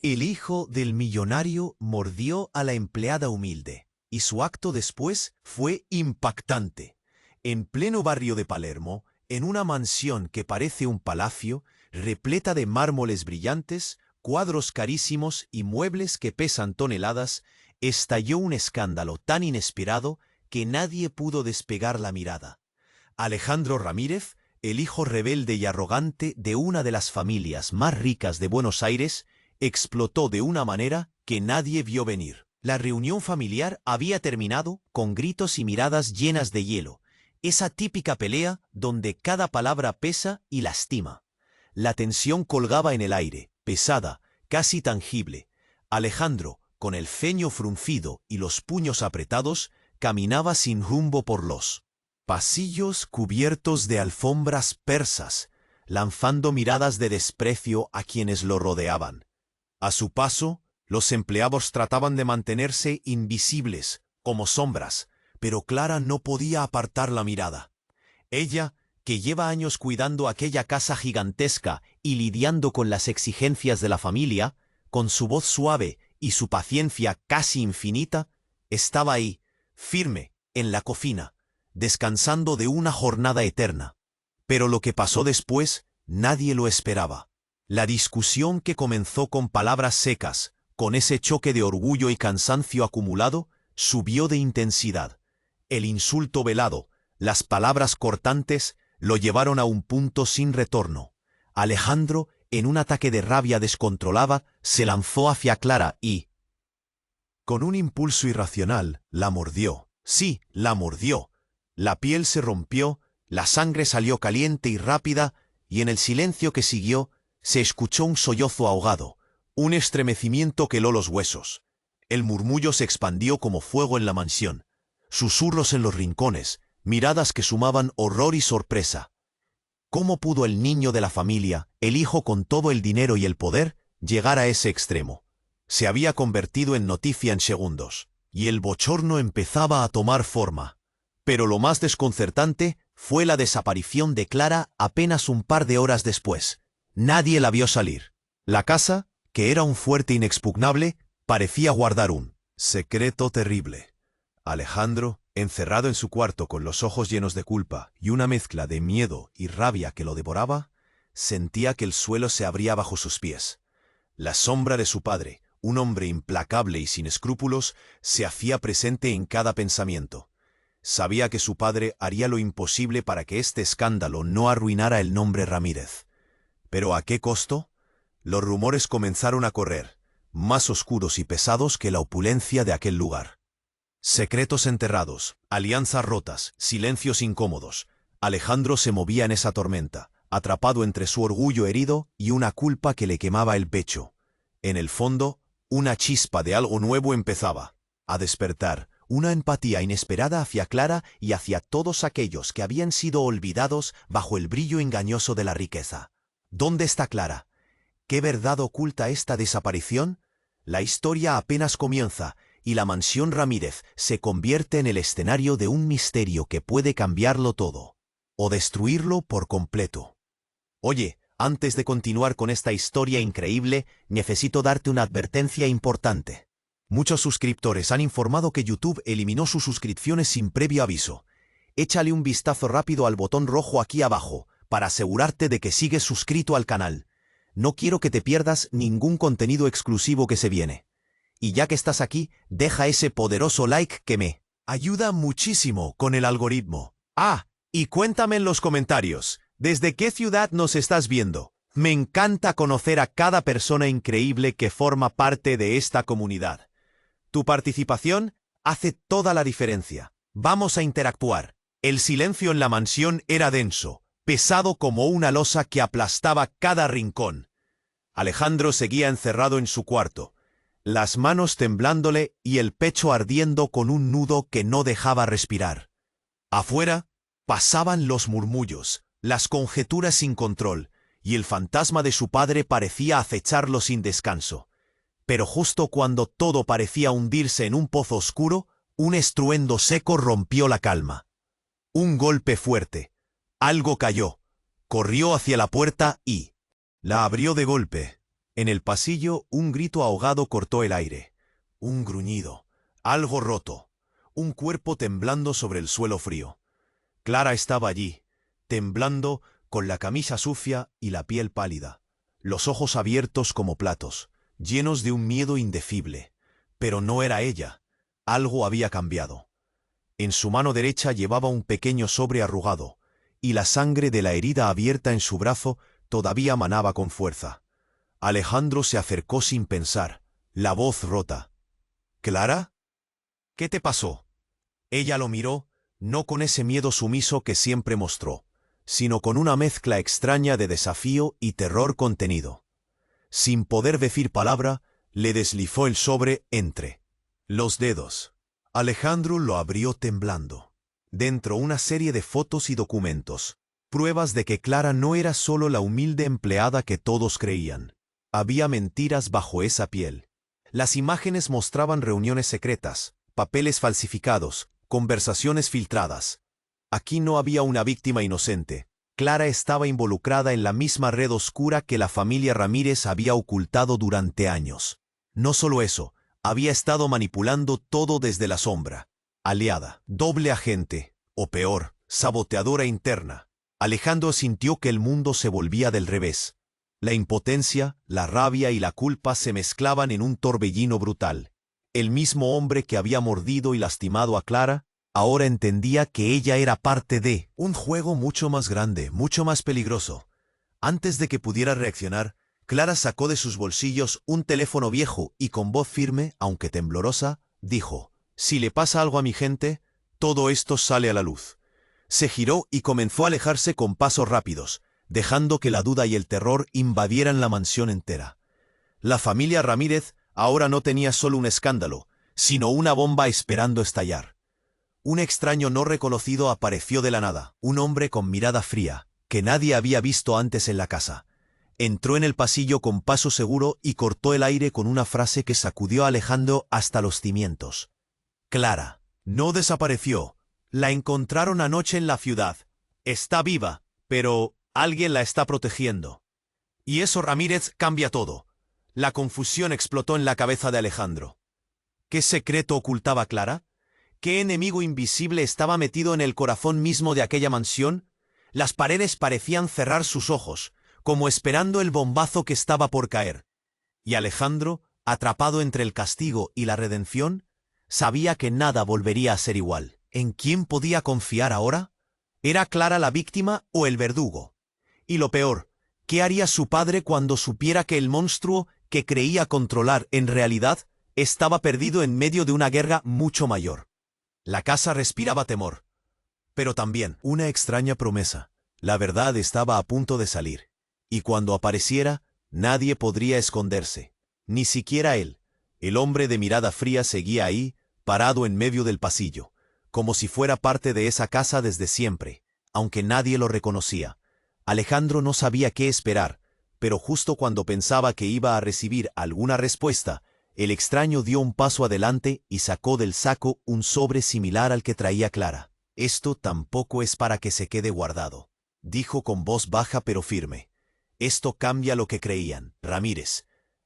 El hijo del millonario mordió a la empleada humilde, y su acto después fue impactante. En pleno barrio de Palermo, en una mansión que parece un palacio, repleta de mármoles brillantes, cuadros carísimos y muebles que pesan toneladas, estalló un escándalo tan inesperado que nadie pudo despegar la mirada. Alejandro Ramírez, el hijo rebelde y arrogante de una de las familias más ricas de Buenos Aires, explotó de una manera que nadie vio venir. La reunión familiar había terminado con gritos y miradas llenas de hielo, esa típica pelea donde cada palabra pesa y lastima. La tensión colgaba en el aire, pesada, casi tangible. Alejandro, con el ceño fruncido y los puños apretados, caminaba sin rumbo por los pasillos cubiertos de alfombras persas, lanzando miradas de desprecio a quienes lo rodeaban. A su paso, los empleados trataban de mantenerse invisibles, como sombras, pero Clara no podía apartar la mirada. Ella, que lleva años cuidando aquella casa gigantesca y lidiando con las exigencias de la familia, con su voz suave y su paciencia casi infinita, estaba ahí, firme, en la cocina, descansando de una jornada eterna. Pero lo que pasó después, nadie lo esperaba. La discusión que comenzó con palabras secas, con ese choque de orgullo y cansancio acumulado, subió de intensidad. El insulto velado, las palabras cortantes, lo llevaron a un punto sin retorno. Alejandro, en un ataque de rabia descontrolada, se lanzó hacia Clara y, con un impulso irracional, la mordió. Sí, la mordió. La piel se rompió, la sangre salió caliente y rápida, y en el silencio que siguió, se escuchó un sollozo ahogado, un estremecimiento que heló los huesos. El murmullo se expandió como fuego en la mansión. Susurros en los rincones, miradas que sumaban horror y sorpresa. ¿Cómo pudo el niño de la familia, el hijo con todo el dinero y el poder, llegar a ese extremo? Se había convertido en noticia en segundos, y el bochorno empezaba a tomar forma. Pero lo más desconcertante fue la desaparición de Clara apenas un par de horas después. Nadie la vio salir. La casa, que era un fuerte inexpugnable, parecía guardar un secreto terrible. Alejandro, encerrado en su cuarto con los ojos llenos de culpa y una mezcla de miedo y rabia que lo devoraba, sentía que el suelo se abría bajo sus pies. La sombra de su padre, un hombre implacable y sin escrúpulos, se hacía presente en cada pensamiento. Sabía que su padre haría lo imposible para que este escándalo no arruinara el nombre Ramírez. ¿Pero a qué costo? Los rumores comenzaron a correr, más oscuros y pesados que la opulencia de aquel lugar. Secretos enterrados, alianzas rotas, silencios incómodos. Alejandro se movía en esa tormenta, atrapado entre su orgullo herido y una culpa que le quemaba el pecho. En el fondo, una chispa de algo nuevo empezaba a despertar, una empatía inesperada hacia Clara y hacia todos aquellos que habían sido olvidados bajo el brillo engañoso de la riqueza. ¿Dónde está Clara? ¿Qué verdad oculta esta desaparición? La historia apenas comienza, y la mansión Ramírez se convierte en el escenario de un misterio que puede cambiarlo todo, o destruirlo por completo. Oye, antes de continuar con esta historia increíble, necesito darte una advertencia importante. Muchos suscriptores han informado que YouTube eliminó sus suscripciones sin previo aviso. Échale un vistazo rápido al botón rojo aquí abajo, para asegurarte de que sigues suscrito al canal. No quiero que te pierdas ningún contenido exclusivo que se viene. Y ya que estás aquí, deja ese poderoso like que me ayuda muchísimo con el algoritmo. Ah, y cuéntame en los comentarios, ¿desde qué ciudad nos estás viendo? Me encanta conocer a cada persona increíble que forma parte de esta comunidad. Tu participación hace toda la diferencia. Vamos a interactuar. El silencio en la mansión era denso, pesado como una losa que aplastaba cada rincón. Alejandro seguía encerrado en su cuarto, las manos temblándole y el pecho ardiendo con un nudo que no dejaba respirar. Afuera pasaban los murmullos, las conjeturas sin control, y el fantasma de su padre parecía acecharlo sin descanso. Pero justo cuando todo parecía hundirse en un pozo oscuro, un estruendo seco rompió la calma. Un golpe fuerte. Algo cayó. Corrió hacia la puerta y la abrió de golpe. En el pasillo, un grito ahogado cortó el aire. Un gruñido. Algo roto. Un cuerpo temblando sobre el suelo frío. Clara estaba allí, temblando, con la camisa sucia y la piel pálida, los ojos abiertos como platos, llenos de un miedo indecible. Pero no era ella. Algo había cambiado. En su mano derecha llevaba un pequeño sobre arrugado, y la sangre de la herida abierta en su brazo todavía manaba con fuerza. Alejandro se acercó sin pensar, la voz rota. —¿Clara? ¿Qué te pasó? Ella lo miró, no con ese miedo sumiso que siempre mostró, sino con una mezcla extraña de desafío y terror contenido. Sin poder decir palabra, le deslizó el sobre entre los dedos. Alejandro lo abrió temblando. Dentro una serie de fotos y documentos, pruebas de que Clara no era solo la humilde empleada que todos creían. Había mentiras bajo esa piel. Las imágenes mostraban reuniones secretas, papeles falsificados, conversaciones filtradas. Aquí no había una víctima inocente. Clara estaba involucrada en la misma red oscura que la familia Ramírez había ocultado durante años. No solo eso, había estado manipulando todo desde la sombra. Aliada, doble agente, o peor, saboteadora interna. Alejandro sintió que el mundo se volvía del revés. La impotencia, la rabia y la culpa se mezclaban en un torbellino brutal. El mismo hombre que había mordido y lastimado a Clara, ahora entendía que ella era parte de un juego mucho más grande, mucho más peligroso. Antes de que pudiera reaccionar, Clara sacó de sus bolsillos un teléfono viejo y con voz firme, aunque temblorosa, dijo: «Si le pasa algo a mi gente, todo esto sale a la luz». Se giró y comenzó a alejarse con pasos rápidos, dejando que la duda y el terror invadieran la mansión entera. La familia Ramírez ahora no tenía solo un escándalo, sino una bomba esperando estallar. Un extraño no reconocido apareció de la nada, un hombre con mirada fría, que nadie había visto antes en la casa. Entró en el pasillo con paso seguro y cortó el aire con una frase que sacudió a Alejandro hasta los cimientos. «Clara no desapareció. La encontraron anoche en la ciudad. Está viva, pero alguien la está protegiendo». Y eso, Ramírez, cambia todo. La confusión explotó en la cabeza de Alejandro. ¿Qué secreto ocultaba Clara? ¿Qué enemigo invisible estaba metido en el corazón mismo de aquella mansión? Las paredes parecían cerrar sus ojos, como esperando el bombazo que estaba por caer. Y Alejandro, atrapado entre el castigo y la redención, sabía que nada volvería a ser igual. ¿En quién podía confiar ahora? ¿Era Clara la víctima o el verdugo? Y lo peor, ¿qué haría su padre cuando supiera que el monstruo que creía controlar en realidad estaba perdido en medio de una guerra mucho mayor? La casa respiraba temor, pero también una extraña promesa. La verdad estaba a punto de salir, y cuando apareciera, nadie podría esconderse, ni siquiera él. El hombre de mirada fría seguía ahí, parado en medio del pasillo, como si fuera parte de esa casa desde siempre, aunque nadie lo reconocía. Alejandro no sabía qué esperar, pero justo cuando pensaba que iba a recibir alguna respuesta, el extraño dio un paso adelante y sacó del saco un sobre similar al que traía Clara. «Esto tampoco es para que se quede guardado», dijo con voz baja pero firme. «Esto cambia lo que creían, Ramírez».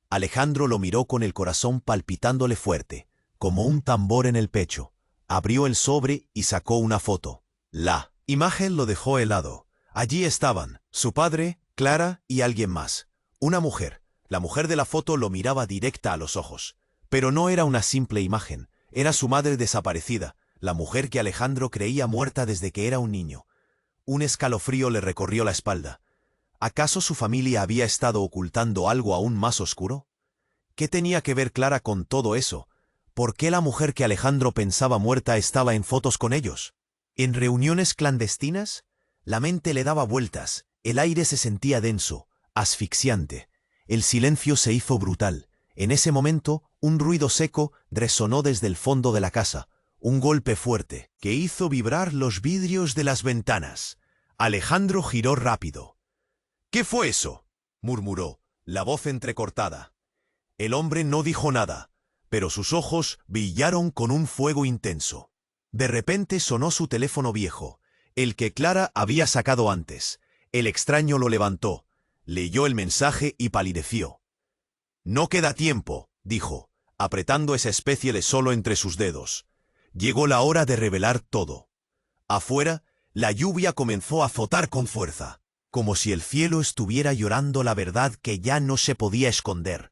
Alejandro lo miró con el corazón palpitándole fuerte, como un tambor en el pecho. Abrió el sobre y sacó una foto. La imagen lo dejó helado. Allí estaban su padre, Clara y alguien más. Una mujer. La mujer de la foto lo miraba directa a los ojos. Pero no era una simple imagen. Era su madre desaparecida, la mujer que Alejandro creía muerta desde que era un niño. Un escalofrío le recorrió la espalda. ¿Acaso su familia había estado ocultando algo aún más oscuro? ¿Qué tenía que ver Clara con todo eso? ¿Por qué la mujer que Alejandro pensaba muerta estaba en fotos con ellos? ¿En reuniones clandestinas? La mente le daba vueltas, el aire se sentía denso, asfixiante. El silencio se hizo brutal. En ese momento, un ruido seco resonó desde el fondo de la casa, un golpe fuerte, que hizo vibrar los vidrios de las ventanas. Alejandro giró rápido. «¿Qué fue eso?», murmuró, la voz entrecortada. El hombre no dijo nada, pero sus ojos brillaron con un fuego intenso. De repente sonó su teléfono viejo, el que Clara había sacado antes. El extraño lo levantó, leyó el mensaje y palideció. No queda tiempo, dijo, apretando esa especie de solo entre sus dedos. Llegó la hora de revelar todo. Afuera, la lluvia comenzó a azotar con fuerza, como si el cielo estuviera llorando la verdad que ya no se podía esconder.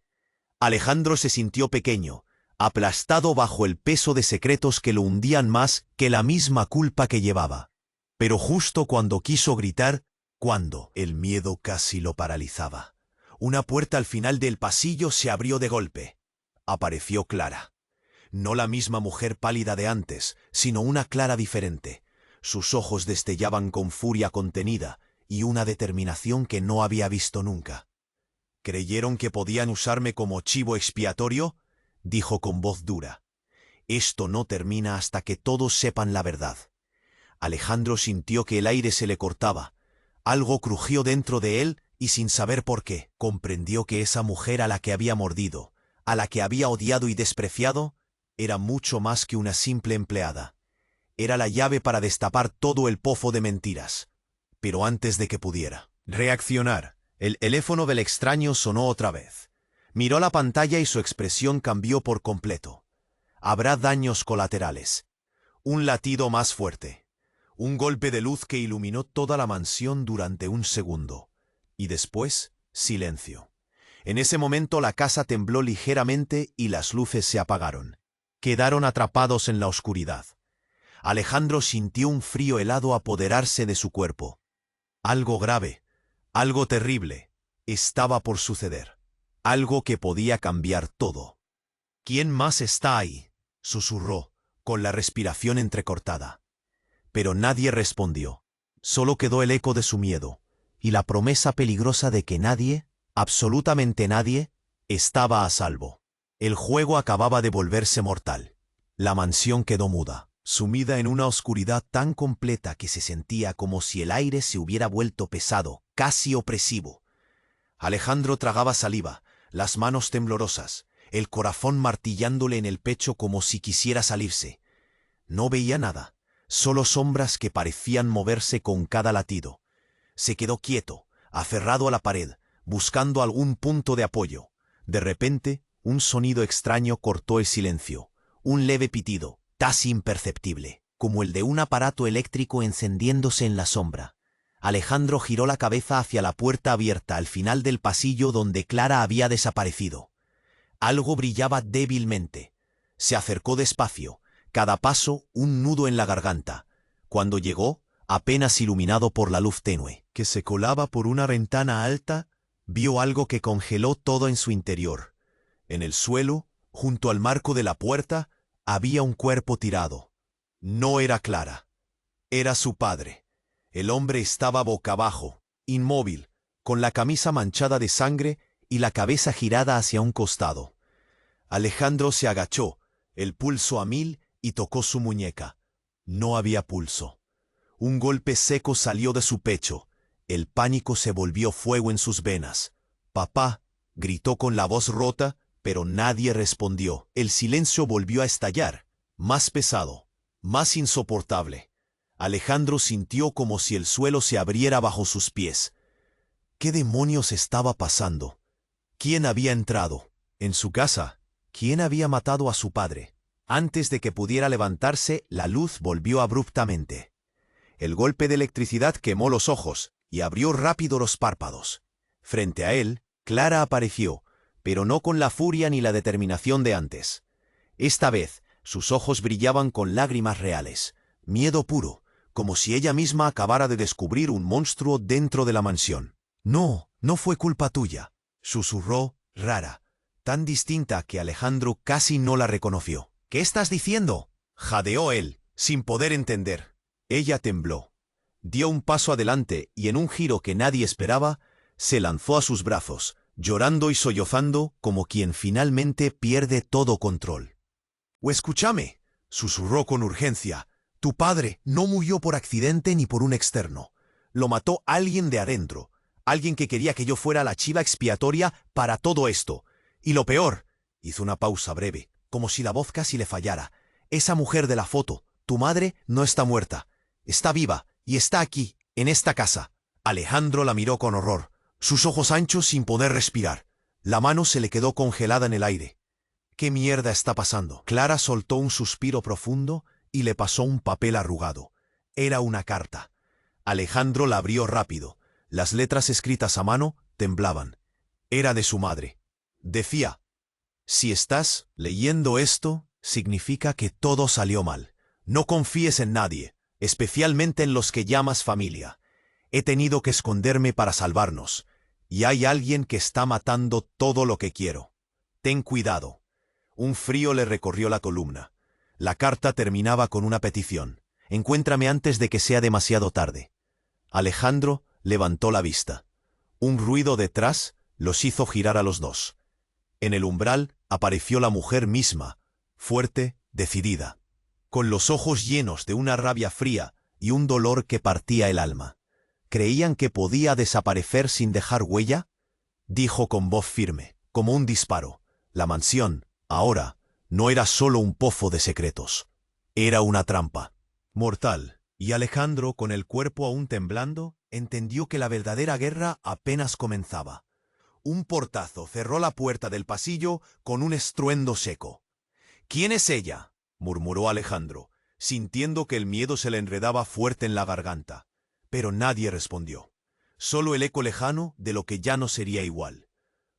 Alejandro se sintió pequeño, aplastado bajo el peso de secretos que lo hundían más que la misma culpa que llevaba. Pero justo cuando quiso gritar, cuando el miedo casi lo paralizaba, una puerta al final del pasillo se abrió de golpe. Apareció Clara. No la misma mujer pálida de antes, sino una Clara diferente. Sus ojos destellaban con furia contenida y una determinación que no había visto nunca. ¿Creyeron que podían usarme como chivo expiatorio?, dijo con voz dura. Esto no termina hasta que todos sepan la verdad. Alejandro sintió que el aire se le cortaba. Algo crujió dentro de él y sin saber por qué, comprendió que esa mujer a la que había mordido, a la que había odiado y despreciado, era mucho más que una simple empleada. Era la llave para destapar todo el pozo de mentiras. Pero antes de que pudiera reaccionar, el teléfono del extraño sonó otra vez. Miró la pantalla y su expresión cambió por completo. Habrá daños colaterales. Un latido más fuerte. Un golpe de luz que iluminó toda la mansión durante un segundo. Y después, silencio. En ese momento la casa tembló ligeramente y las luces se apagaron. Quedaron atrapados en la oscuridad. Alejandro sintió un frío helado apoderarse de su cuerpo. Algo grave, algo terrible, estaba por suceder. Algo que podía cambiar todo. ¿Quién más está ahí?, susurró, con la respiración entrecortada. Pero nadie respondió. Solo quedó el eco de su miedo y la promesa peligrosa de que nadie, absolutamente nadie, estaba a salvo. El juego acababa de volverse mortal. La mansión quedó muda, sumida en una oscuridad tan completa que se sentía como si el aire se hubiera vuelto pesado, casi opresivo. Alejandro tragaba saliva, las manos temblorosas, el corazón martillándole en el pecho como si quisiera salirse. No veía nada, solo sombras que parecían moverse con cada latido. Se quedó quieto, aferrado a la pared, buscando algún punto de apoyo. De repente, un sonido extraño cortó el silencio, un leve pitido, casi imperceptible, como el de un aparato eléctrico encendiéndose en la sombra. Alejandro giró la cabeza hacia la puerta abierta al final del pasillo donde Clara había desaparecido. Algo brillaba débilmente. Se acercó despacio, cada paso un nudo en la garganta. Cuando llegó, apenas iluminado por la luz tenue, que se colaba por una ventana alta, vio algo que congeló todo en su interior. En el suelo, junto al marco de la puerta, había un cuerpo tirado. No era Clara. Era su padre. El hombre estaba boca abajo, inmóvil, con la camisa manchada de sangre y la cabeza girada hacia un costado. Alejandro se agachó, el pulso a 1000, y tocó su muñeca. No había pulso. Un golpe seco salió de su pecho. El pánico se volvió fuego en sus venas. «Papá», gritó con la voz rota, pero nadie respondió. El silencio volvió a estallar, más pesado, más insoportable. Alejandro sintió como si el suelo se abriera bajo sus pies. ¿Qué demonios estaba pasando? ¿Quién había entrado en su casa? ¿Quién había matado a su padre? Antes de que pudiera levantarse, la luz volvió abruptamente. El golpe de electricidad quemó los ojos y abrió rápido los párpados. Frente a él, Clara apareció, pero no con la furia ni la determinación de antes. Esta vez, sus ojos brillaban con lágrimas reales, miedo puro, como si ella misma acabara de descubrir un monstruo dentro de la mansión. «No, no fue culpa tuya», susurró, rara, tan distinta que Alejandro casi no la reconoció. «¿Qué estás diciendo?», jadeó él, sin poder entender. Ella tembló. Dio un paso adelante y en un giro que nadie esperaba, se lanzó a sus brazos, llorando y sollozando como quien finalmente pierde todo control. «¡O escúchame!», susurró con urgencia. «Tu padre no murió por accidente ni por un externo. Lo mató alguien de adentro, alguien que quería que yo fuera la chiva expiatoria para todo esto. Y lo peor», hizo una pausa breve, como si la voz casi le fallara, «esa mujer de la foto, tu madre, no está muerta. Está viva y está aquí, en esta casa». Alejandro la miró con horror, sus ojos anchos sin poder respirar. La mano se le quedó congelada en el aire. ¿Qué mierda está pasando? Clara soltó un suspiro profundo y le pasó un papel arrugado. Era una carta. Alejandro la abrió rápido. Las letras escritas a mano temblaban. Era de su madre. Decía: si estás leyendo esto, significa que todo salió mal. No confíes en nadie, especialmente en los que llamas familia. He tenido que esconderme para salvarnos, y hay alguien que está matando todo lo que quiero. Ten cuidado. Un frío le recorrió la columna. La carta terminaba con una petición: encuéntrame antes de que sea demasiado tarde. Alejandro levantó la vista. Un ruido detrás los hizo girar a los dos. En el umbral apareció la mujer misma, fuerte, decidida, con los ojos llenos de una rabia fría y un dolor que partía el alma. ¿Creían que podía desaparecer sin dejar huella? Dijo con voz firme, como un disparo. La mansión, ahora, no era solo un pozo de secretos. Era una trampa mortal. Y Alejandro, con el cuerpo aún temblando, entendió que la verdadera guerra apenas comenzaba. Un portazo cerró la puerta del pasillo con un estruendo seco. «¿Quién es ella?», murmuró Alejandro, sintiendo que el miedo se le enredaba fuerte en la garganta. Pero nadie respondió. Solo el eco lejano de lo que ya no sería igual.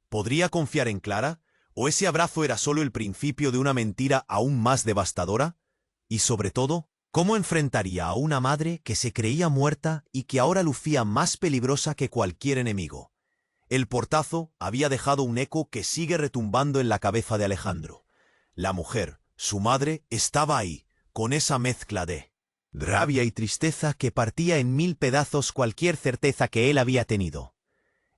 ¿Podría confiar en Clara? ¿O ese abrazo era solo el principio de una mentira aún más devastadora? Y sobre todo, ¿cómo enfrentaría a una madre que se creía muerta y que ahora lucía más peligrosa que cualquier enemigo? El portazo había dejado un eco que sigue retumbando en la cabeza de Alejandro. La mujer, su madre, estaba ahí, con esa mezcla de rabia y tristeza que partía en mil pedazos cualquier certeza que él había tenido.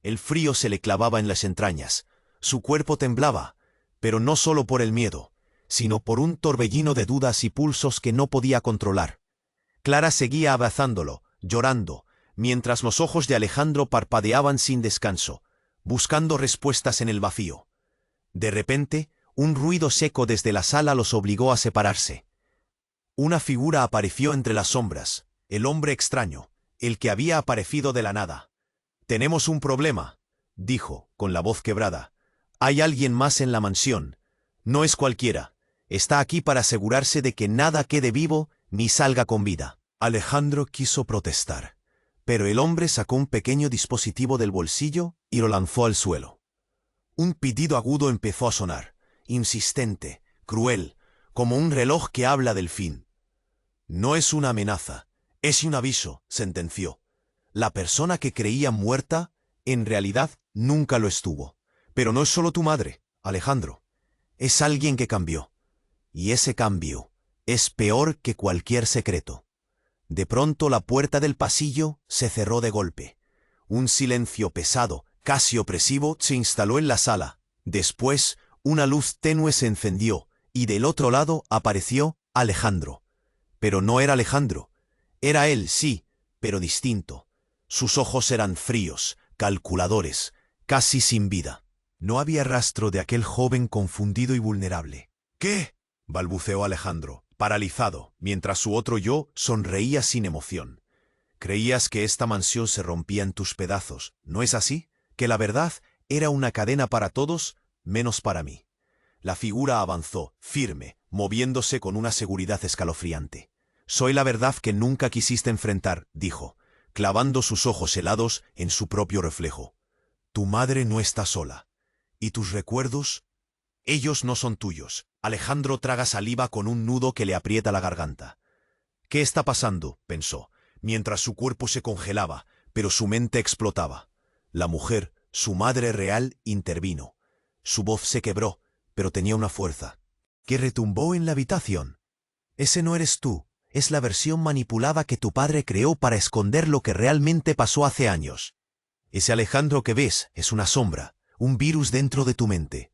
El frío se le clavaba en las entrañas. Su cuerpo temblaba, pero no solo por el miedo, sino por un torbellino de dudas y pulsos que no podía controlar. Clara seguía abrazándolo, llorando, mientras los ojos de Alejandro parpadeaban sin descanso, buscando respuestas en el vacío. De repente, un ruido seco desde la sala los obligó a separarse. Una figura apareció entre las sombras, el hombre extraño, el que había aparecido de la nada. «Tenemos un problema», dijo, con la voz quebrada. «Hay alguien más en la mansión. No es cualquiera. Está aquí para asegurarse de que nada quede vivo ni salga con vida». Alejandro quiso protestar, pero el hombre sacó un pequeño dispositivo del bolsillo y lo lanzó al suelo. Un pitido agudo empezó a sonar, insistente, cruel, como un reloj que habla del fin. «No es una amenaza, es un aviso», sentenció. «La persona que creía muerta, en realidad, nunca lo estuvo. Pero no es solo tu madre, Alejandro. Es alguien que cambió. Y ese cambio es peor que cualquier secreto». De pronto la puerta del pasillo se cerró de golpe. Un silencio pesado, casi opresivo, se instaló en la sala. Después, una luz tenue se encendió, y del otro lado apareció Alejandro. Pero no era Alejandro. Era él, sí, pero distinto. Sus ojos eran fríos, calculadores, casi sin vida. No había rastro de aquel joven confundido y vulnerable. «¿Qué?», balbuceó Alejandro, paralizado, mientras su otro yo sonreía sin emoción. «Creías que esta mansión se rompía en tus pedazos, ¿no es así? Que la verdad era una cadena para todos, menos para mí». La figura avanzó, firme, moviéndose con una seguridad escalofriante. «Soy la verdad que nunca quisiste enfrentar», dijo, clavando sus ojos helados en su propio reflejo. «Tu madre no está sola. ¿Y tus recuerdos? Ellos no son tuyos». Alejandro traga saliva con un nudo que le aprieta la garganta. «¿Qué está pasando?», pensó, mientras su cuerpo se congelaba, pero su mente explotaba. La mujer, su madre real, intervino. Su voz se quebró, pero tenía una fuerza que retumbó en la habitación. «Ese no eres tú. Es la versión manipulada que tu padre creó para esconder lo que realmente pasó hace años. Ese Alejandro que ves es una sombra, un virus dentro de tu mente».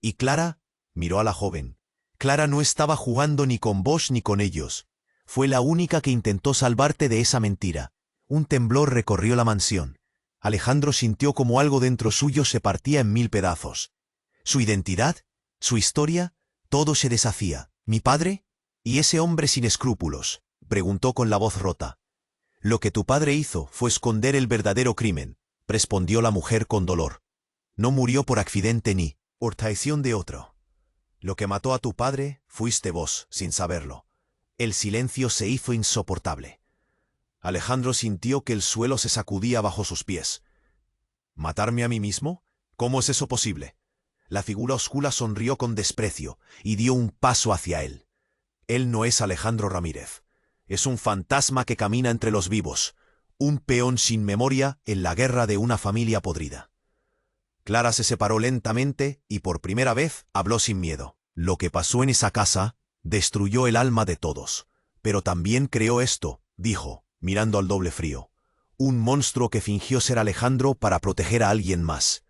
Y Clara miró a la joven. Clara no estaba jugando ni con vos ni con ellos. Fue la única que intentó salvarte de esa mentira. Un temblor recorrió la mansión. Alejandro sintió como algo dentro suyo se partía en mil pedazos. Su identidad, su historia, todo se deshacía. «¿Mi padre? ¿Y ese hombre sin escrúpulos?», preguntó con la voz rota. «Lo que tu padre hizo fue esconder el verdadero crimen», respondió la mujer con dolor. No murió por accidente ni por traición de otro. Lo que mató a tu padre fuiste vos, sin saberlo. El silencio se hizo insoportable. Alejandro sintió que el suelo se sacudía bajo sus pies. ¿Matarme a mí mismo? ¿Cómo es eso posible? La figura oscura sonrió con desprecio y dio un paso hacia él. Él no es Alejandro Ramírez. Es un fantasma que camina entre los vivos, un peón sin memoria en la guerra de una familia podrida. Clara se separó lentamente y por primera vez habló sin miedo. Lo que pasó en esa casa destruyó el alma de todos. Pero también creó esto, dijo, mirando al doble frío. Un monstruo que fingió ser Alejandro para proteger a alguien más.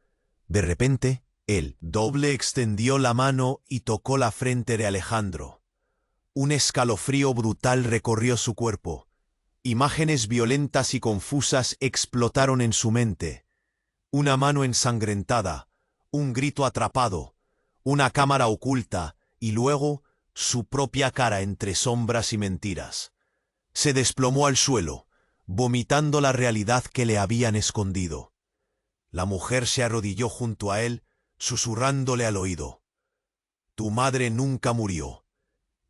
De repente, el doble extendió la mano y tocó la frente de Alejandro. Un escalofrío brutal recorrió su cuerpo. Imágenes violentas y confusas explotaron en su mente. Una mano ensangrentada, un grito atrapado, una cámara oculta y luego su propia cara entre sombras y mentiras. Se desplomó al suelo, vomitando la realidad que le habían escondido. La mujer se arrodilló junto a él, susurrándole al oído. Tu madre nunca murió,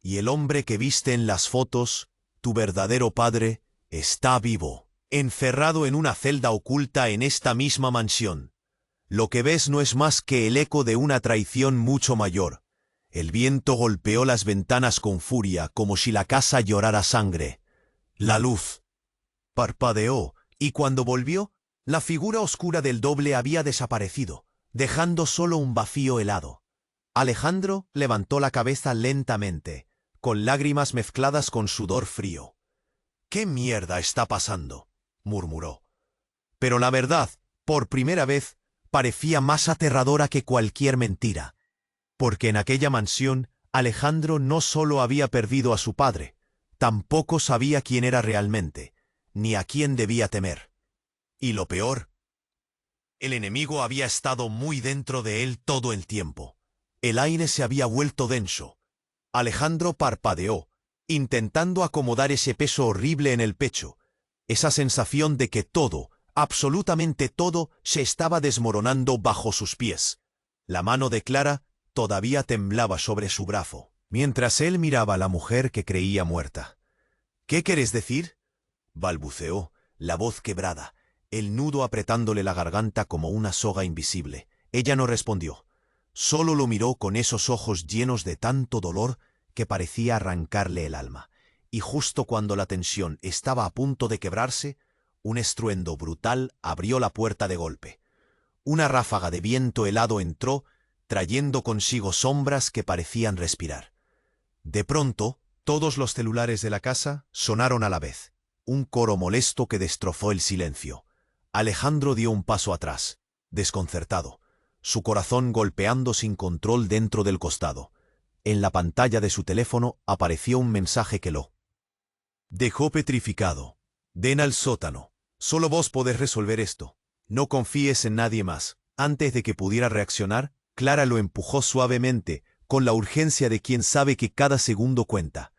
y el hombre que viste en las fotos, tu verdadero padre, está vivo, encerrado en una celda oculta en esta misma mansión. Lo que ves no es más que el eco de una traición mucho mayor. El viento golpeó las ventanas con furia, como si la casa llorara sangre. La luz parpadeó, y cuando volvió, la figura oscura del doble había desaparecido, dejando solo un vacío helado. Alejandro levantó la cabeza lentamente, con lágrimas mezcladas con sudor frío. «¿Qué mierda está pasando?», murmuró. Pero la verdad, por primera vez, parecía más aterradora que cualquier mentira. Porque en aquella mansión, Alejandro no solo había perdido a su padre, tampoco sabía quién era realmente, ni a quién debía temer. Y lo peor, el enemigo había estado muy dentro de él todo el tiempo. El aire se había vuelto denso. Alejandro parpadeó, intentando acomodar ese peso horrible en el pecho, esa sensación de que todo, absolutamente todo, se estaba desmoronando bajo sus pies. La mano de Clara todavía temblaba sobre su brazo, mientras él miraba a la mujer que creía muerta. «¿Qué querés decir?», balbuceó, la voz quebrada, el nudo apretándole la garganta como una soga invisible. Ella no respondió. Solo lo miró con esos ojos llenos de tanto dolor que parecía arrancarle el alma. Y justo cuando la tensión estaba a punto de quebrarse, un estruendo brutal abrió la puerta de golpe. Una ráfaga de viento helado entró, trayendo consigo sombras que parecían respirar. De pronto, todos los celulares de la casa sonaron a la vez. Un coro molesto que destrozó el silencio. Alejandro dio un paso atrás, desconcertado, su corazón golpeando sin control dentro del costado. En la pantalla de su teléfono apareció un mensaje que lo dejó petrificado. «Den al sótano. Solo vos podés resolver esto. No confíes en nadie más». Antes de que pudiera reaccionar, Clara lo empujó suavemente, con la urgencia de quien sabe que cada segundo cuenta.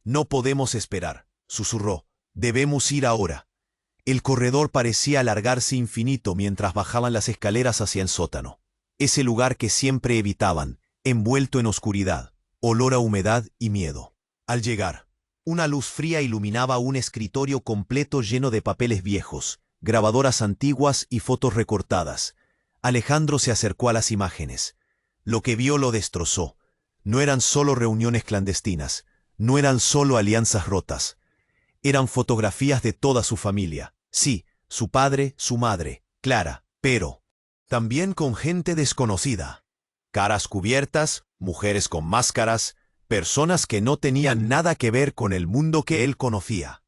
«No podemos esperar», susurró. «Debemos ir ahora». El corredor parecía alargarse infinito mientras bajaban las escaleras hacia el sótano. Ese lugar que siempre evitaban, envuelto en oscuridad, olor a humedad y miedo. Al llegar, una luz fría iluminaba un escritorio completo lleno de papeles viejos, grabadoras antiguas y fotos recortadas. Alejandro se acercó a las imágenes. Lo que vio lo destrozó. No eran solo reuniones clandestinas, no eran solo alianzas rotas. Eran fotografías de toda su familia. Sí, su padre, su madre, Clara, pero también con gente desconocida. Caras cubiertas, mujeres con máscaras, personas que no tenían nada que ver con el mundo que él conocía.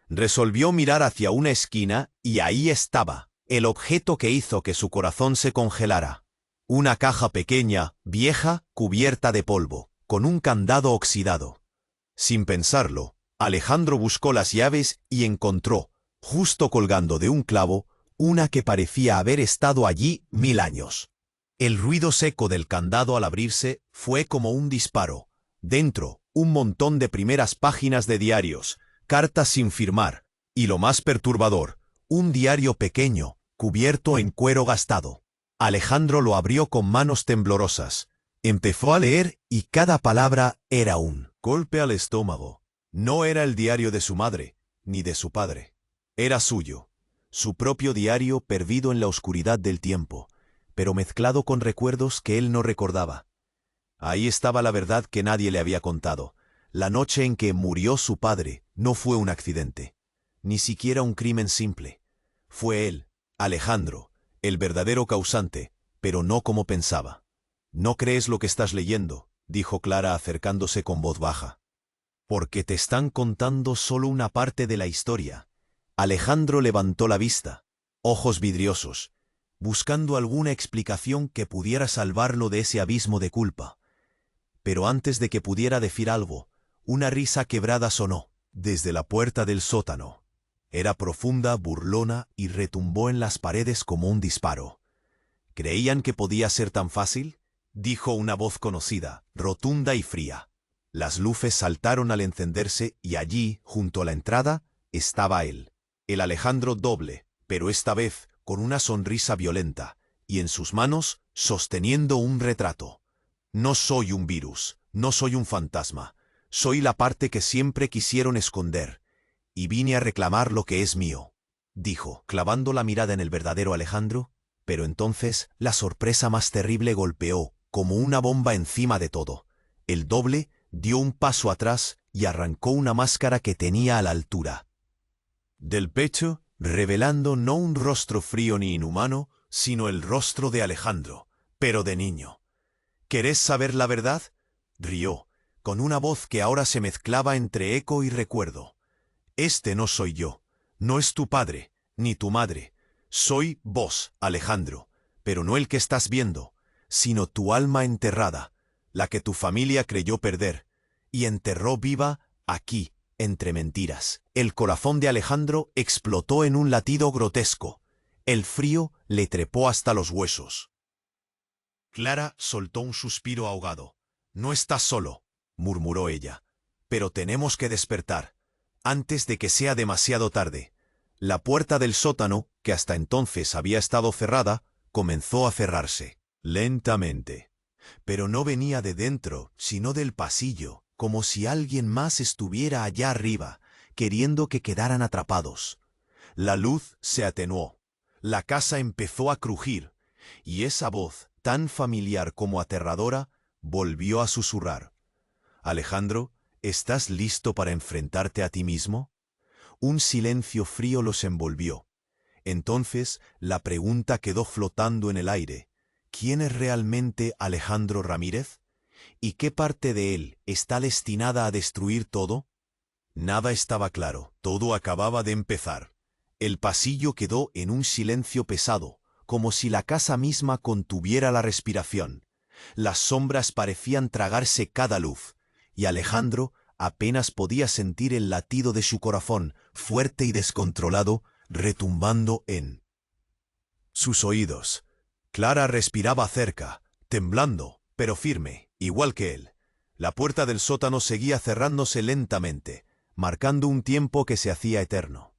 Resolvió mirar hacia una esquina y ahí estaba, el objeto que hizo que su corazón se congelara. Una caja pequeña, vieja, cubierta de polvo, con un candado oxidado. Sin pensarlo, Alejandro buscó las llaves y encontró, justo colgando de un clavo, una que parecía haber estado allí 1000 años. El ruido seco del candado al abrirse fue como un disparo. Dentro, un montón de primeras páginas de diarios, cartas sin firmar, y lo más perturbador, un diario pequeño, cubierto en cuero gastado. Alejandro lo abrió con manos temblorosas. Empezó a leer y cada palabra era un golpe al estómago. No era el diario de su madre, ni de su padre. Era suyo, su propio diario perdido en la oscuridad del tiempo, pero mezclado con recuerdos que él no recordaba. Ahí estaba la verdad que nadie le había contado. La noche en que murió su padre no fue un accidente, ni siquiera un crimen simple. Fue él, Alejandro, el verdadero causante, pero no como pensaba. «No crees lo que estás leyendo», dijo Clara acercándose con voz baja. «Porque te están contando solo una parte de la historia». Alejandro levantó la vista, ojos vidriosos, buscando alguna explicación que pudiera salvarlo de ese abismo de culpa. Pero antes de que pudiera decir algo, una risa quebrada sonó desde la puerta del sótano. Era profunda, burlona y retumbó en las paredes como un disparo. «¿Creían que podía ser tan fácil?», dijo una voz conocida, rotunda y fría. Las luces saltaron al encenderse y allí, junto a la entrada, estaba él, el Alejandro doble, pero esta vez con una sonrisa violenta, y en sus manos sosteniendo un retrato. «No soy un virus, no soy un fantasma, soy la parte que siempre quisieron esconder, y vine a reclamar lo que es mío», dijo, clavando la mirada en el verdadero Alejandro. Pero entonces la sorpresa más terrible golpeó, como una bomba encima de todo. El doble dio un paso atrás y arrancó una máscara que tenía a la altura del pecho, revelando no un rostro frío ni inhumano, sino el rostro de Alejandro, pero de niño. «¿Querés saber la verdad?», rió, con una voz que ahora se mezclaba entre eco y recuerdo. «Este no soy yo, no es tu padre, ni tu madre. Soy vos, Alejandro, pero no el que estás viendo, sino tu alma enterrada, la que tu familia creyó perder, y enterró viva aquí, entre mentiras». El corazón de Alejandro explotó en un latido grotesco. El frío le trepó hasta los huesos. Clara soltó un suspiro ahogado. «No estás solo», murmuró ella, «pero tenemos que despertar, antes de que sea demasiado tarde». La puerta del sótano, que hasta entonces había estado cerrada, comenzó a cerrarse, lentamente. Pero no venía de dentro, sino del pasillo, como si alguien más estuviera allá arriba, queriendo que quedaran atrapados. La luz se atenuó, la casa empezó a crujir, y esa voz, tan familiar como aterradora, volvió a susurrar. «Alejandro, ¿estás listo para enfrentarte a ti mismo?». Un silencio frío los envolvió. Entonces la pregunta quedó flotando en el aire. ¿Quién es realmente Alejandro Ramírez? ¿Y qué parte de él está destinada a destruir todo? Nada estaba claro, todo acababa de empezar. El pasillo quedó en un silencio pesado, como si la casa misma contuviera la respiración. Las sombras parecían tragarse cada luz, y Alejandro apenas podía sentir el latido de su corazón, fuerte y descontrolado, retumbando en sus oídos. Clara respiraba cerca, temblando, pero firme, igual que él. La puerta del sótano seguía cerrándose lentamente, marcando un tiempo que se hacía eterno.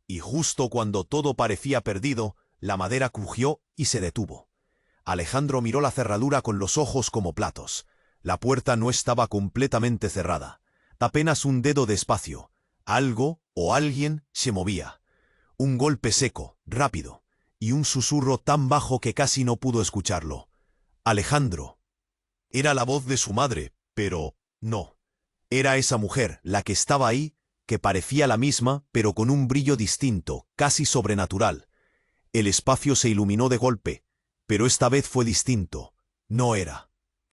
Y justo cuando todo parecía perdido, la madera crujió y se detuvo. Alejandro miró la cerradura con los ojos como platos. La puerta no estaba completamente cerrada. Apenas un dedo de espacio. Algo o alguien se movía. Un golpe seco, rápido, y un susurro tan bajo que casi no pudo escucharlo. «Alejandro». Era la voz de su madre, pero no. Era esa mujer, la que estaba ahí, que parecía la misma, pero con un brillo distinto, casi sobrenatural. El espacio se iluminó de golpe, pero esta vez fue distinto. No era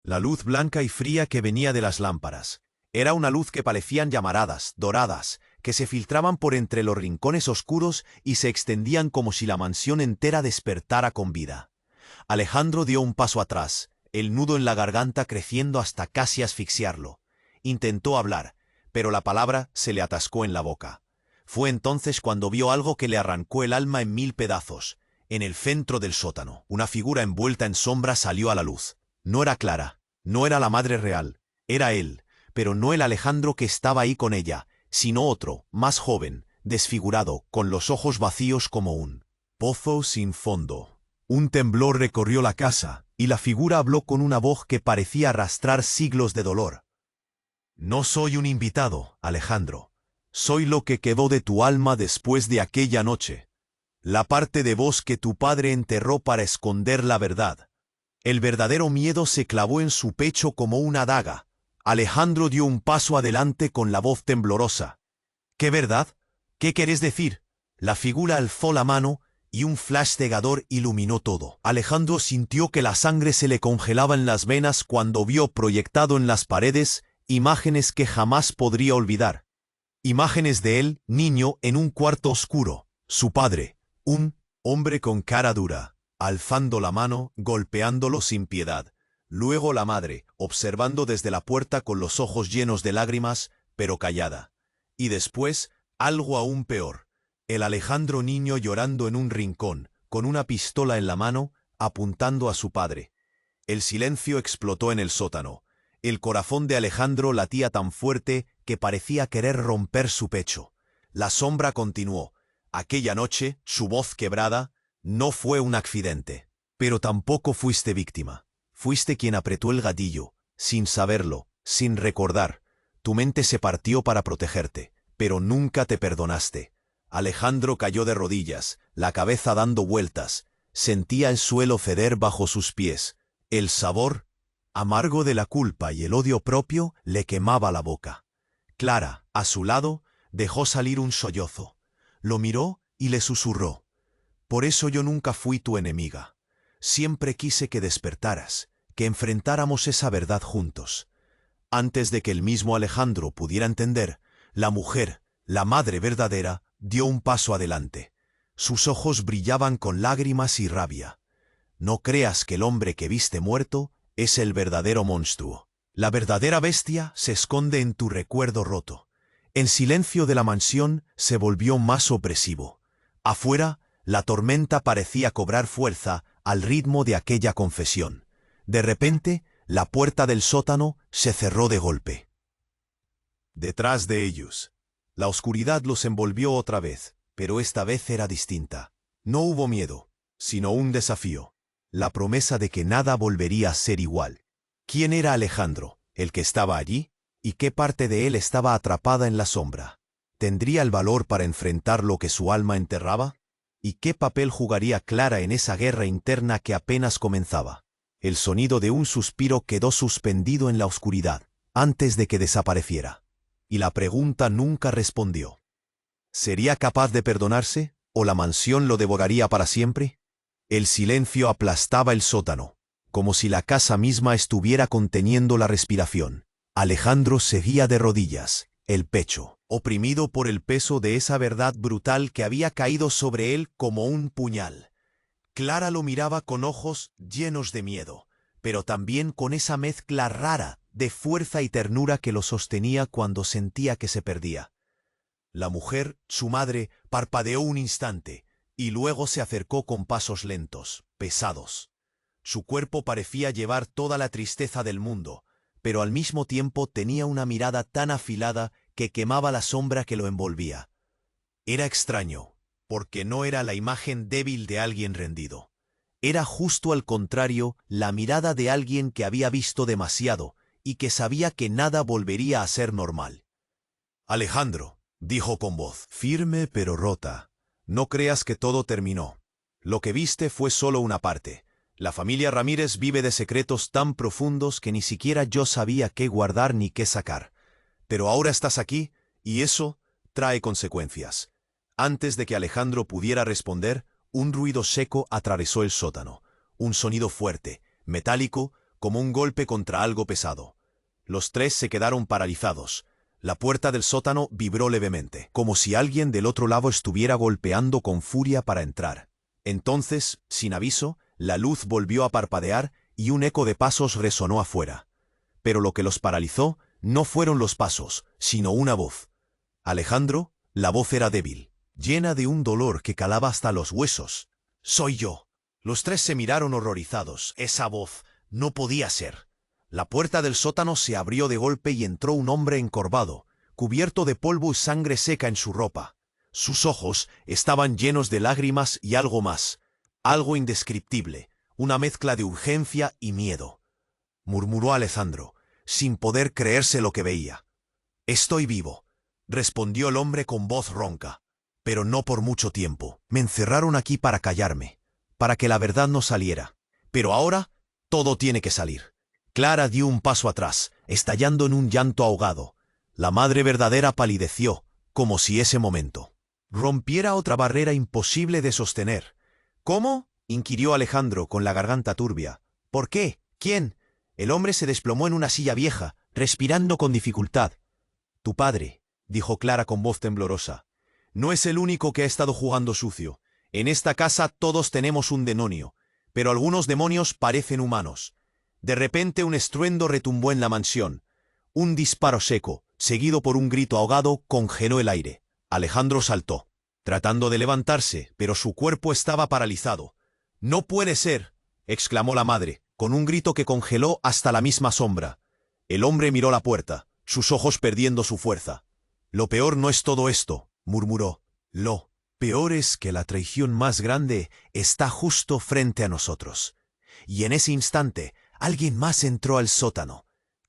la luz blanca y fría que venía de las lámparas. Era una luz que parecían llamaradas, doradas, que se filtraban por entre los rincones oscuros y se extendían como si la mansión entera despertara con vida. Alejandro dio un paso atrás, el nudo en la garganta creciendo hasta casi asfixiarlo. Intentó hablar, pero la palabra se le atascó en la boca. Fue entonces cuando vio algo que le arrancó el alma en 1000 pedazos. En el centro del sótano, una figura envuelta en sombra salió a la luz. No era Clara, no era la madre real, era él, pero no el Alejandro que estaba ahí con ella, sino otro, más joven, desfigurado, con los ojos vacíos como un pozo sin fondo. Un temblor recorrió la casa, y la figura habló con una voz que parecía arrastrar siglos de dolor. No soy un invitado, Alejandro. Soy lo que quedó de tu alma después de aquella noche. La parte de vos que tu padre enterró para esconder la verdad. El verdadero miedo se clavó en su pecho como una daga. Alejandro dio un paso adelante con la voz temblorosa. ¿Qué verdad? ¿Qué querés decir? La figura alzó la mano, y un flash cegador iluminó todo. Alejandro sintió que la sangre se le congelaba en las venas cuando vio proyectado en las paredes imágenes que jamás podría olvidar. Imágenes de él, niño, en un cuarto oscuro. Su padre, un hombre con cara dura, alzando la mano, golpeándolo sin piedad. Luego la madre, observando desde la puerta con los ojos llenos de lágrimas, pero callada. Y después, algo aún peor. El Alejandro niño llorando en un rincón, con una pistola en la mano, apuntando a su padre. El silencio explotó en el sótano. El corazón de Alejandro latía tan fuerte que parecía querer romper su pecho. La sombra continuó. Aquella noche, su voz quebrada, no fue un accidente. Pero tampoco fuiste víctima. Fuiste quien apretó el gatillo, sin saberlo, sin recordar. Tu mente se partió para protegerte, pero nunca te perdonaste. Alejandro cayó de rodillas, la cabeza dando vueltas. Sentía el suelo ceder bajo sus pies. El sabor amargo de la culpa y el odio propio le quemaba la boca. Clara, a su lado, dejó salir un sollozo. Lo miró y le susurró. Por eso yo nunca fui tu enemiga. Siempre quise que despertaras, que enfrentáramos esa verdad juntos. Antes de que el mismo Alejandro pudiera entender, la mujer, la madre verdadera, dio un paso adelante. Sus ojos brillaban con lágrimas y rabia. No creas que el hombre que viste muerto es el verdadero monstruo. La verdadera bestia se esconde en tu recuerdo roto. El silencio de la mansión se volvió más opresivo. Afuera, la tormenta parecía cobrar fuerza al ritmo de aquella confesión. De repente, la puerta del sótano se cerró de golpe. Detrás de ellos, la oscuridad los envolvió otra vez, pero esta vez era distinta. No hubo miedo, sino un desafío. La promesa de que nada volvería a ser igual. ¿Quién era Alejandro, el que estaba allí? ¿Y qué parte de él estaba atrapada en la sombra? ¿Tendría el valor para enfrentar lo que su alma enterraba? ¿Y qué papel jugaría Clara en esa guerra interna que apenas comenzaba? El sonido de un suspiro quedó suspendido en la oscuridad, antes de que desapareciera. Y la pregunta nunca respondió. ¿Sería capaz de perdonarse, o la mansión lo devoraría para siempre? El silencio aplastaba el sótano, como si la casa misma estuviera conteniendo la respiración. Alejandro seguía de rodillas, el pecho, oprimido por el peso de esa verdad brutal que había caído sobre él como un puñal. Clara lo miraba con ojos llenos de miedo, pero también con esa mezcla rara de fuerza y ternura que lo sostenía cuando sentía que se perdía. La mujer, su madre, parpadeó un instante, y luego se acercó con pasos lentos, pesados. Su cuerpo parecía llevar toda la tristeza del mundo, pero al mismo tiempo tenía una mirada tan afilada que quemaba la sombra que lo envolvía. Era extraño, porque no era la imagen débil de alguien rendido. Era justo al contrario la mirada de alguien que había visto demasiado y que sabía que nada volvería a ser normal. «Alejandro», dijo con voz firme pero rota, «no creas que todo terminó. Lo que viste fue solo una parte. La familia Ramírez vive de secretos tan profundos que ni siquiera yo sabía qué guardar ni qué sacar. Pero ahora estás aquí, y eso trae consecuencias». Antes de que Alejandro pudiera responder, un ruido seco atravesó el sótano. Un sonido fuerte, metálico, como un golpe contra algo pesado. Los tres se quedaron paralizados. La puerta del sótano vibró levemente, como si alguien del otro lado estuviera golpeando con furia para entrar. Entonces, sin aviso, la luz volvió a parpadear y un eco de pasos resonó afuera. Pero lo que los paralizó no fueron los pasos, sino una voz. Alejandro, la voz era débil, llena de un dolor que calaba hasta los huesos. «Soy yo». Los tres se miraron horrorizados. Esa voz no podía ser. La puerta del sótano se abrió de golpe y entró un hombre encorvado, cubierto de polvo y sangre seca en su ropa. Sus ojos estaban llenos de lágrimas y algo más. Algo indescriptible, una mezcla de urgencia y miedo. Murmuró Alejandro, sin poder creerse lo que veía. «Estoy vivo», respondió el hombre con voz ronca. «Pero no por mucho tiempo. Me encerraron aquí para callarme, para que la verdad no saliera. Pero ahora todo tiene que salir». Clara dio un paso atrás, estallando en un llanto ahogado. La madre verdadera palideció, como si ese momento rompiera otra barrera imposible de sostener. «¿Cómo?», inquirió Alejandro con la garganta turbia. «¿Por qué? ¿Quién?». El hombre se desplomó en una silla vieja, respirando con dificultad. «Tu padre», dijo Clara con voz temblorosa. «No es el único que ha estado jugando sucio. En esta casa todos tenemos un demonio, pero algunos demonios parecen humanos». De repente un estruendo retumbó en la mansión. Un disparo seco, seguido por un grito ahogado, congeló el aire. Alejandro saltó, tratando de levantarse, pero su cuerpo estaba paralizado. «No puede ser», exclamó la madre, con un grito que congeló hasta la misma sombra. El hombre miró la puerta, sus ojos perdiendo su fuerza. «Lo peor no es todo esto», murmuró. «Lo peor es que la traición más grande está justo frente a nosotros». Y en ese instante, alguien más entró al sótano.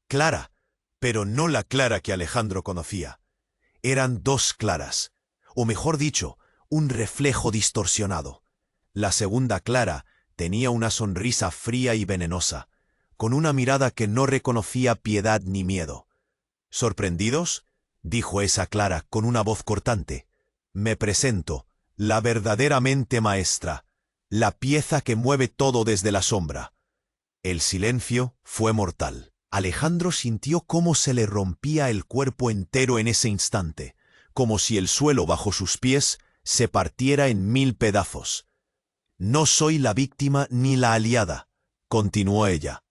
Clara, pero no la Clara que Alejandro conocía. Eran dos Claras, o mejor dicho, un reflejo distorsionado. La segunda Clara tenía una sonrisa fría y venenosa, con una mirada que no reconocía piedad ni miedo. «¿Sorprendidos?», dijo esa Clara con una voz cortante. «Me presento, la verdadera mente maestra, la pieza que mueve todo desde la sombra». El silencio fue mortal. Alejandro sintió cómo se le rompía el cuerpo entero en ese instante, como si el suelo bajo sus pies se partiera en 1000 pedazos. «No soy la víctima ni la aliada», continuó ella,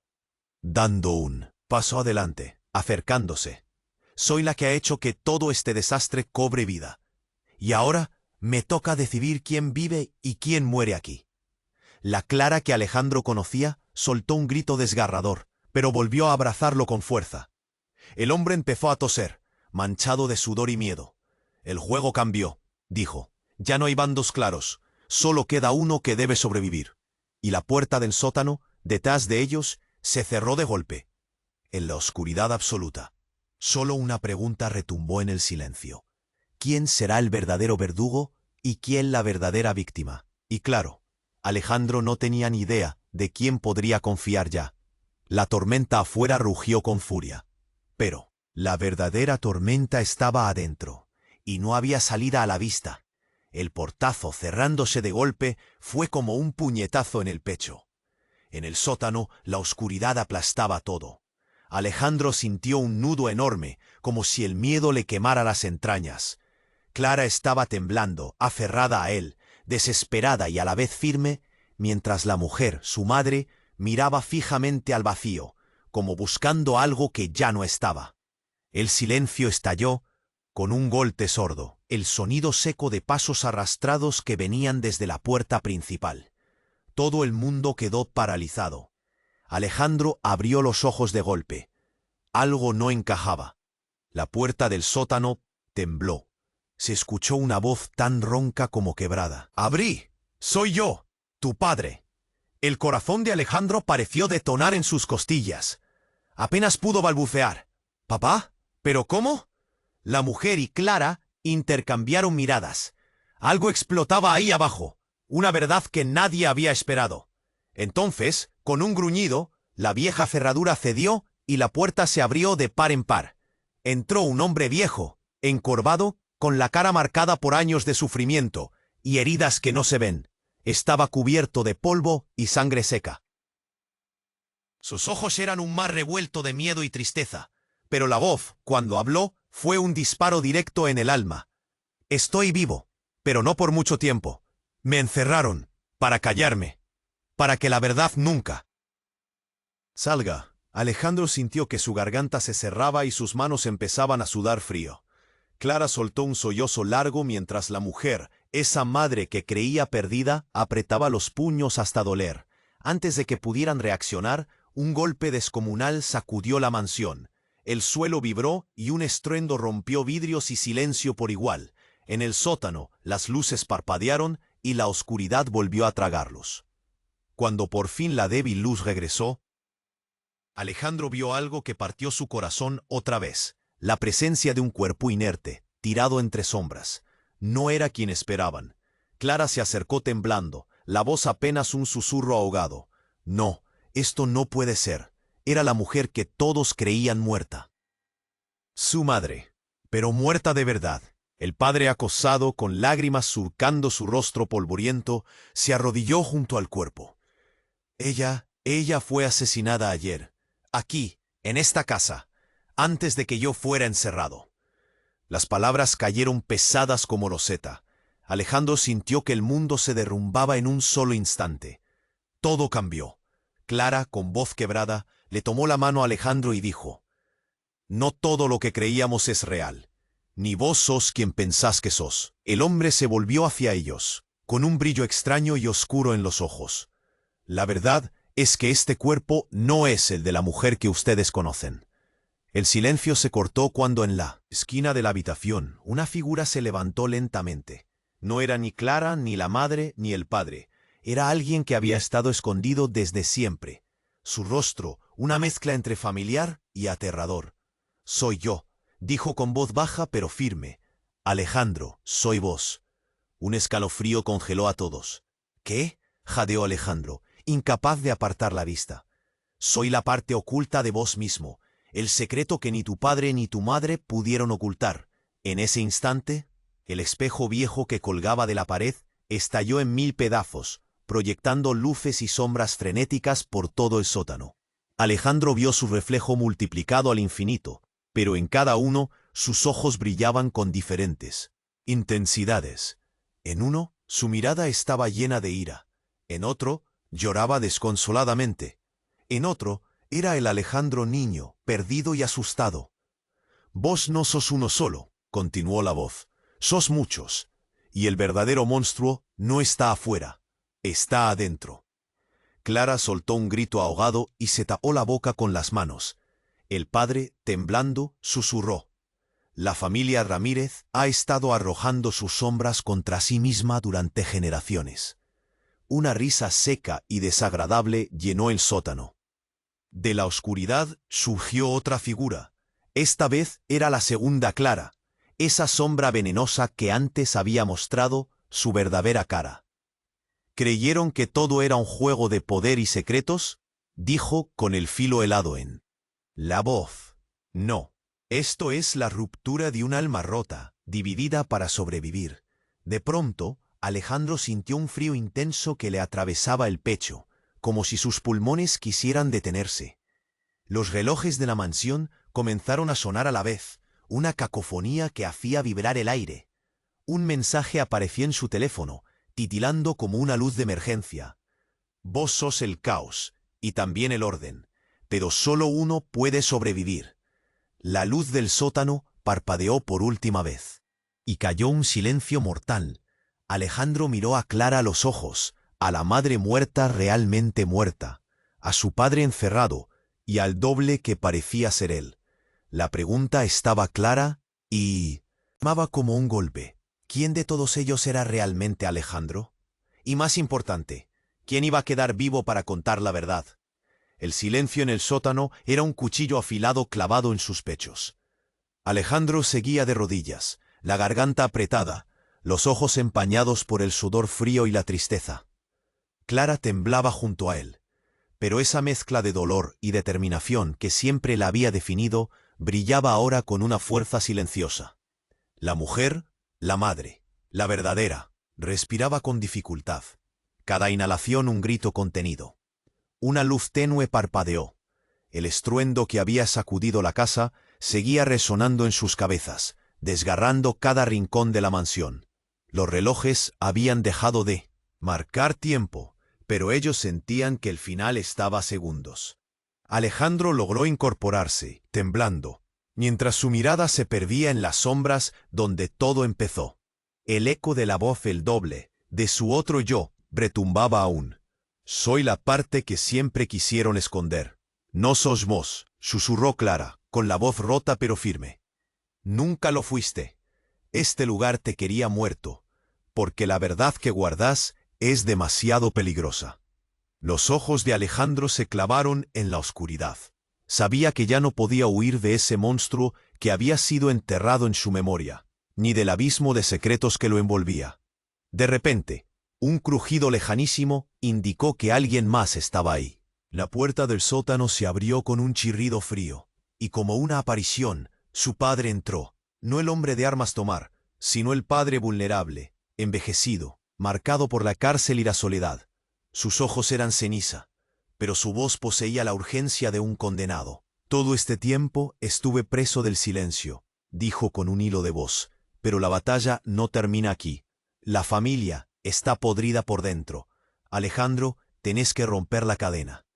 dando un paso adelante, acercándose. «Soy la que ha hecho que todo este desastre cobre vida. Y ahora me toca decidir quién vive y quién muere aquí». La Clara que Alejandro conocía soltó un grito desgarrador, pero volvió a abrazarlo con fuerza. El hombre empezó a toser, manchado de sudor y miedo. «El juego cambió», dijo. «Ya no hay bandos claros, solo queda uno que debe sobrevivir». Y la puerta del sótano, detrás de ellos, se cerró de golpe. En la oscuridad absoluta, solo una pregunta retumbó en el silencio. ¿Quién será el verdadero verdugo y quién la verdadera víctima? Y claro, Alejandro no tenía ni idea de quién podría confiar ya. La tormenta afuera rugió con furia. Pero la verdadera tormenta estaba adentro, y no había salida a la vista. El portazo, cerrándose de golpe, fue como un puñetazo en el pecho. En el sótano, la oscuridad aplastaba todo. Alejandro sintió un nudo enorme, como si el miedo le quemara las entrañas. Clara estaba temblando, aferrada a él, desesperada y a la vez firme, mientras la mujer, su madre, miraba fijamente al vacío, como buscando algo que ya no estaba. El silencio estalló con un golpe sordo, el sonido seco de pasos arrastrados que venían desde la puerta principal. Todo el mundo quedó paralizado. Alejandro abrió los ojos de golpe. Algo no encajaba. La puerta del sótano tembló. Se escuchó una voz tan ronca como quebrada. «¡Abrí! ¡Soy yo, tu padre!». El corazón de Alejandro pareció detonar en sus costillas. Apenas pudo balbucear. «¿Papá? ¿Pero cómo?». La mujer y Clara intercambiaron miradas. Algo explotaba ahí abajo, una verdad que nadie había esperado. Entonces, con un gruñido, la vieja cerradura cedió y la puerta se abrió de par en par. Entró un hombre viejo, encorvado, con la cara marcada por años de sufrimiento y heridas que no se ven. Estaba cubierto de polvo y sangre seca. Sus ojos eran un mar revuelto de miedo y tristeza, pero la voz, cuando habló, fue un disparo directo en el alma. «Estoy vivo, pero no por mucho tiempo. Me encerraron, para callarme, para que la verdad nunca salga». Alejandro sintió que su garganta se cerraba y sus manos empezaban a sudar frío. Clara soltó un sollozo largo mientras la mujer, esa madre que creía perdida, apretaba los puños hasta doler. Antes de que pudieran reaccionar, un golpe descomunal sacudió la mansión. El suelo vibró y un estruendo rompió vidrios y silencio por igual. En el sótano, las luces parpadearon y la oscuridad volvió a tragarlos. Cuando por fin la débil luz regresó, Alejandro vio algo que partió su corazón otra vez, la presencia de un cuerpo inerte, tirado entre sombras. No era quien esperaban. Clara se acercó temblando, la voz apenas un susurro ahogado. No, esto no puede ser. Era la mujer que todos creían muerta. Su madre, pero muerta de verdad. El padre, acosado, con lágrimas surcando su rostro polvoriento, se arrodilló junto al cuerpo. Ella fue asesinada ayer, aquí, en esta casa, antes de que yo fuera encerrado. Las palabras cayeron pesadas como loseta. Alejandro sintió que el mundo se derrumbaba en un solo instante. Todo cambió. Clara, con voz quebrada, le tomó la mano a Alejandro y dijo: «No todo lo que creíamos es real. Ni vos sos quien pensás que sos». El hombre se volvió hacia ellos, con un brillo extraño y oscuro en los ojos. «La verdad es que este cuerpo no es el de la mujer que ustedes conocen». El silencio se cortó cuando en la esquina de la habitación una figura se levantó lentamente. No era ni Clara, ni la madre, ni el padre. Era alguien que había estado escondido desde siempre. Su rostro, una mezcla entre familiar y aterrador. «Soy yo», dijo con voz baja pero firme. «Alejandro, soy vos». Un escalofrío congeló a todos. «¿Qué?», jadeó Alejandro, incapaz de apartar la vista. «Soy la parte oculta de vos mismo, el secreto que ni tu padre ni tu madre pudieron ocultar». En ese instante, el espejo viejo que colgaba de la pared estalló en 1000 pedazos, proyectando luces y sombras frenéticas por todo el sótano. Alejandro vio su reflejo multiplicado al infinito, pero en cada uno sus ojos brillaban con diferentes intensidades. En uno, su mirada estaba llena de ira. En otro, lloraba desconsoladamente. En otro, era el Alejandro niño, perdido y asustado. «Vos no sos uno solo», continuó la voz. «Sos muchos. Y el verdadero monstruo no está afuera, está adentro». Clara soltó un grito ahogado y se tapó la boca con las manos. El padre, temblando, susurró: «La familia Ramírez ha estado arrojando sus sombras contra sí misma durante generaciones». Una risa seca y desagradable llenó el sótano. De la oscuridad surgió otra figura. Esta vez era la segunda Clara, esa sombra venenosa que antes había mostrado su verdadera cara. «¿Creyeron que todo era un juego de poder y secretos?», dijo con el filo helado en la voz. «No. Esto es la ruptura de un alma rota, dividida para sobrevivir». De pronto, Alejandro sintió un frío intenso que le atravesaba el pecho, como si sus pulmones quisieran detenerse. Los relojes de la mansión comenzaron a sonar a la vez, una cacofonía que hacía vibrar el aire. Un mensaje apareció en su teléfono, titilando como una luz de emergencia. «Vos sos el caos, y también el orden, pero solo uno puede sobrevivir». La luz del sótano parpadeó por última vez. Y cayó un silencio mortal. Alejandro miró a Clara a los ojos, a la madre muerta realmente muerta, a su padre encerrado y al doble que parecía ser él. La pregunta estaba clara y llamaba como un golpe. ¿Quién de todos ellos era realmente Alejandro? Y más importante, ¿quién iba a quedar vivo para contar la verdad? El silencio en el sótano era un cuchillo afilado clavado en sus pechos. Alejandro seguía de rodillas, la garganta apretada, los ojos empañados por el sudor frío y la tristeza. Clara temblaba junto a él, pero esa mezcla de dolor y determinación que siempre la había definido brillaba ahora con una fuerza silenciosa. La mujer, la madre, la verdadera, respiraba con dificultad. Cada inhalación un grito contenido. Una luz tenue parpadeó. El estruendo que había sacudido la casa seguía resonando en sus cabezas, desgarrando cada rincón de la mansión. Los relojes habían dejado de marcar tiempo, pero ellos sentían que el final estaba a segundos. Alejandro logró incorporarse, temblando, mientras su mirada se perdía en las sombras donde todo empezó. El eco de la voz, el doble, de su otro yo, retumbaba aún. «Soy la parte que siempre quisieron esconder». «No sos vos», susurró Clara, con la voz rota pero firme. «Nunca lo fuiste. Este lugar te quería muerto. porque la verdad que guardas es demasiado peligrosa. Los ojos de Alejandro se clavaron en la oscuridad. Sabía que ya no podía huir de ese monstruo que había sido enterrado en su memoria, ni del abismo de secretos que lo envolvía. De repente, un crujido lejanísimo indicó que alguien más estaba ahí. La puerta del sótano se abrió con un chirrido frío, y como una aparición, su padre entró, no el hombre de armas tomar, sino el padre vulnerable, envejecido, marcado por la cárcel y la soledad. Sus ojos eran ceniza, pero su voz poseía la urgencia de un condenado. Todo este tiempo estuve preso del silencio, dijo con un hilo de voz, pero la batalla no termina aquí. La familia está podrida por dentro. Alejandro, tenés que romper la cadena.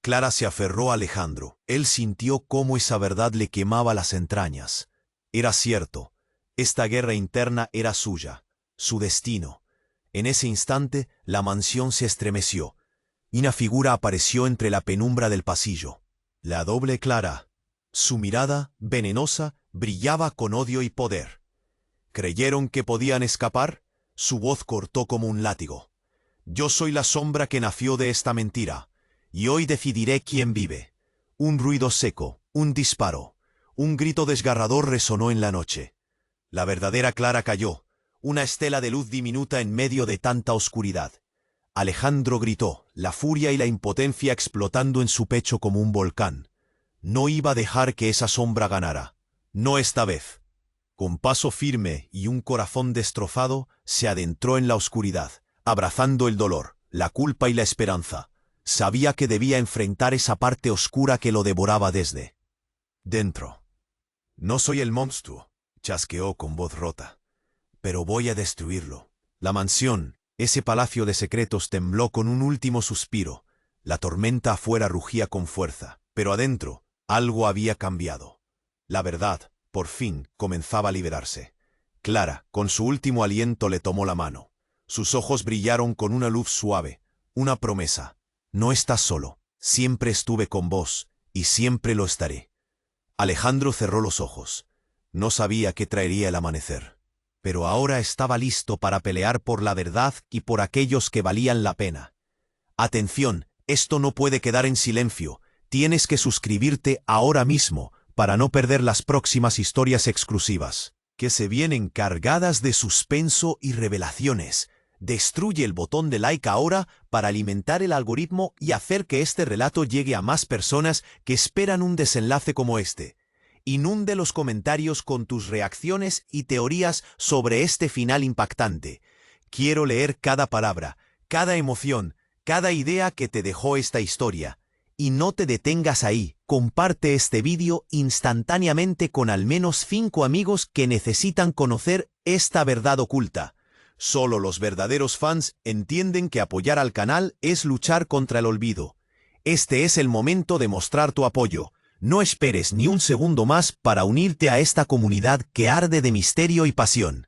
Clara se aferró a Alejandro. Él sintió cómo esa verdad le quemaba las entrañas. Era cierto, esta guerra interna era suya, su destino. En ese instante, la mansión se estremeció. Una figura apareció entre la penumbra del pasillo. La doble Clara. Su mirada, venenosa, brillaba con odio y poder. ¿Creyeron que podían escapar? Su voz cortó como un látigo. Yo soy la sombra que nació de esta mentira, y hoy decidiré quién vive. Un ruido seco, un disparo, un grito desgarrador resonó en la noche. La verdadera Clara cayó, una estela de luz diminuta en medio de tanta oscuridad. Alejandro gritó, la furia y la impotencia explotando en su pecho como un volcán. No iba a dejar que esa sombra ganara. No esta vez. Con paso firme y un corazón destrozado, se adentró en la oscuridad, abrazando el dolor, la culpa y la esperanza. Sabía que debía enfrentar esa parte oscura que lo devoraba desde dentro. No soy el monstruo, chasqueó con voz rota, pero voy a destruirlo. La mansión, ese palacio de secretos tembló con un último suspiro. La tormenta afuera rugía con fuerza, pero adentro, algo había cambiado. La verdad, por fin, comenzaba a liberarse. Clara, con su último aliento, le tomó la mano. Sus ojos brillaron con una luz suave, una promesa. No estás solo, siempre estuve con vos, y siempre lo estaré. Alejandro cerró los ojos. No sabía qué traería el amanecer, pero ahora estaba listo para pelear por la verdad y por aquellos que valían la pena. Atención, esto no puede quedar en silencio, tienes que suscribirte ahora mismo para no perder las próximas historias exclusivas, que se vienen cargadas de suspenso y revelaciones. Destruye el botón de like ahora para alimentar el algoritmo y hacer que este relato llegue a más personas que esperan un desenlace como este. Inunde los comentarios con tus reacciones y teorías sobre este final impactante. Quiero leer cada palabra, cada emoción, cada idea que te dejó esta historia. Y no te detengas ahí, comparte este vídeo instantáneamente con al menos 5 amigos que necesitan conocer esta verdad oculta. Solo los verdaderos fans entienden que apoyar al canal es luchar contra el olvido. Este es el momento de mostrar tu apoyo. No esperes ni un segundo más para unirte a esta comunidad que arde de misterio y pasión.